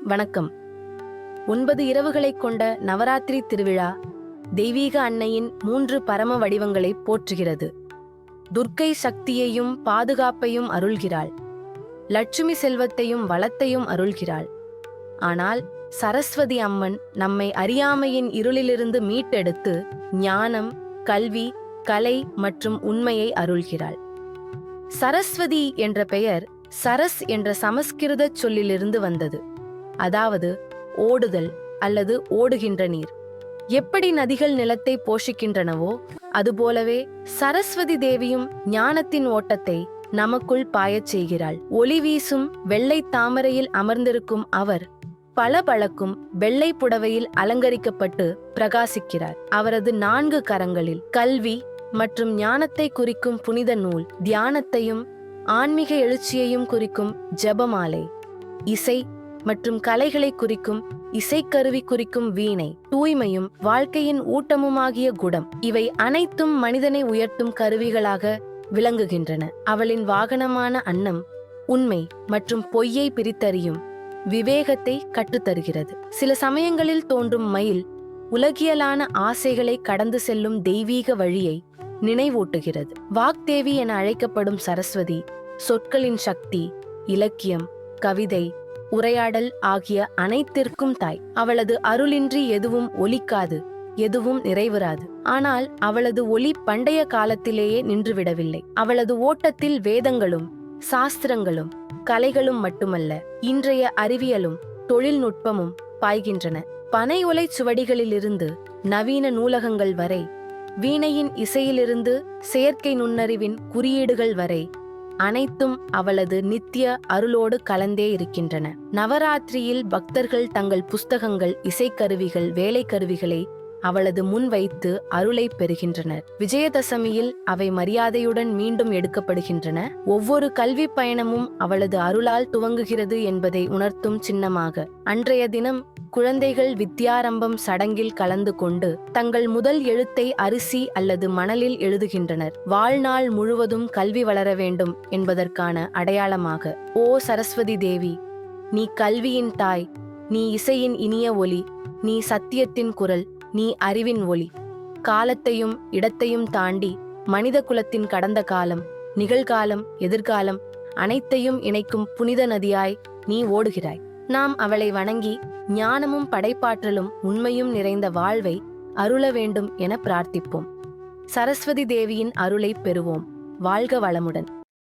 வணக்கம். 9 இரவுகளைக் கொண்ட நவராத்திரி திருவிழா தெய்வீக அன்னையின் 3 பரம வடிவங்களை போற்றுகிறது. துர்க்கை சக்தியையும் பாதுகாப்பையும் அருள்கிறாள். லட்சுமி செல்வத்தையும் வளத்தையும் அருள்கிறாள். ஆனால் சரஸ்வதி அம்மன் நம்மை அறியாமையின் இருளிலிருந்து மீட்டெடுத்து ஞானம், கல்வி, கலை மற்றும் உண்மையை அருள்கிறாள். சரஸ்வதி என்ற பெயர் சரஸ் என்ற சமஸ்கிருத சொல்லிலிருந்து வந்தது. அதாவது ஓடுதல் அல்லது ஓடுகின்ற நீர். எப்படி நதிகள் நிலத்தை போஷிக்கின்றனவோ அதுபோலவே சரஸ்வதி தேவியும் ஞானத்தின் ஓட்டத்தை நமக்குள் பாயச் செய்கிறாள். ஒளி வீசும் வெள்ளை தாமரையில் அமர்ந்திருக்கும் அவர் பளபளக்கும் வெள்ளை புடவையில் அலங்கரிக்கப்பட்டு பிரகாசிக்கிறார். அவரது 4 கரங்களில் கல்வி மற்றும் ஞானத்தை குறிக்கும் புனித நூல், தியானத்தையும் ஆன்மீக எழுச்சியையும் குறிக்கும் ஜெபமாலை, இசை மற்றும் கலைகளை குறிக்கும் இசைக்கருவி குறிக்கும் வீணை, தூய்மையும் வாழ்க்கையின் ஊட்டமுமாகிய குடம், இவை அனைத்தும் மனிதனை உயர்த்தும் கருவிகளாக விளங்குகின்றன. அவளின் வாகனமான அன்னம் உண்மை மற்றும் பொய்யை பிரித்தறியும் விவேகத்தை கற்றுத்தருகிறது. சில சமயங்களில் தோன்றும் மயில் உலகியலான ஆசைகளை கடந்து செல்லும் தெய்வீக வழியை நினைவூட்டுகிறது. வாக்தேவி என அழைக்கப்படும் சரஸ்வதி சொற்களின் சக்தி, இலக்கியம், கவிதை, உரையாடல் ஆகிய அனைத்திற்கும் தாய். அவளது அருளின்றி எதுவும் ஒலிக்காது, எதுவும் நிறைவுறாது. ஆனால் அவளது ஒளி பண்டைய காலத்திலேயே நின்றுவிடவில்லை. அவளது ஓட்டத்தில் வேதங்களும் சாஸ்திரங்களும் கலைகளும் மட்டுமல்ல, இன்றைய அறிவியலும் தொழில்நுட்பமும் பாய்கின்றன. பனை ஒலை சுவடிகளிலிருந்து நவீன நூலகங்கள் வரை, வீணையின் இசையிலிருந்து செயற்கை நுண்ணறிவின் குறியீடுகள் வரை அனைத்தும் அவளது நித்திய அருளோடு கலந்தே இருக்கின்றன. நவராத்திரியில் பக்தர்கள் தங்கள் புஸ்தகங்கள், இசைக்கருவிகள், வேலைக்கருவிகளை அவளது முன் வைத்து அருளை பெறுகின்றனர். விஜயதசமியில் அவை மரியாதையுடன் மீண்டும் எடுக்கப்படுகின்றன. ஒவ்வொரு கல்வி பயணமும் அவளது அருளால் துவங்குகிறது என்பதை உணர்த்தும் சின்னமாக அன்றைய தினம் குழந்தைகள் வித்யாரம்பம் சடங்கில் கலந்து கொண்டு தங்கள் முதல் எழுத்தை அரிசி அல்லது மணலில் எழுதுகின்றனர். வாழ்நாள் முழுவதும் கல்வி வளர வேண்டும் என்பதற்கான அடையாளமாக. ஓ சரஸ்வதி தேவி, நீ கல்வியின் தாய், நீ இசையின் இனிய ஒலி, நீ சத்தியத்தின் குரல், நீ அறிவின் ஒளி. காலத்தையும் இடத்தையும் தாண்டி மனித குலத்தின் கடந்த காலம், நிகழ்காலம், எதிர்காலம் அனைத்தையும் இணைக்கும் புனித நதியாய் நீ ஓடுகிறாய். நாம் அவளை வணங்கி ஞானமும் படைப்பாற்றலும் உண்மையும் நிறைந்த வாழ்வை அருள வேண்டும் என பிரார்த்திப்போம். சரஸ்வதி தேவியின் அருளை பெறுவோம். வாழ்க வளமுடன்.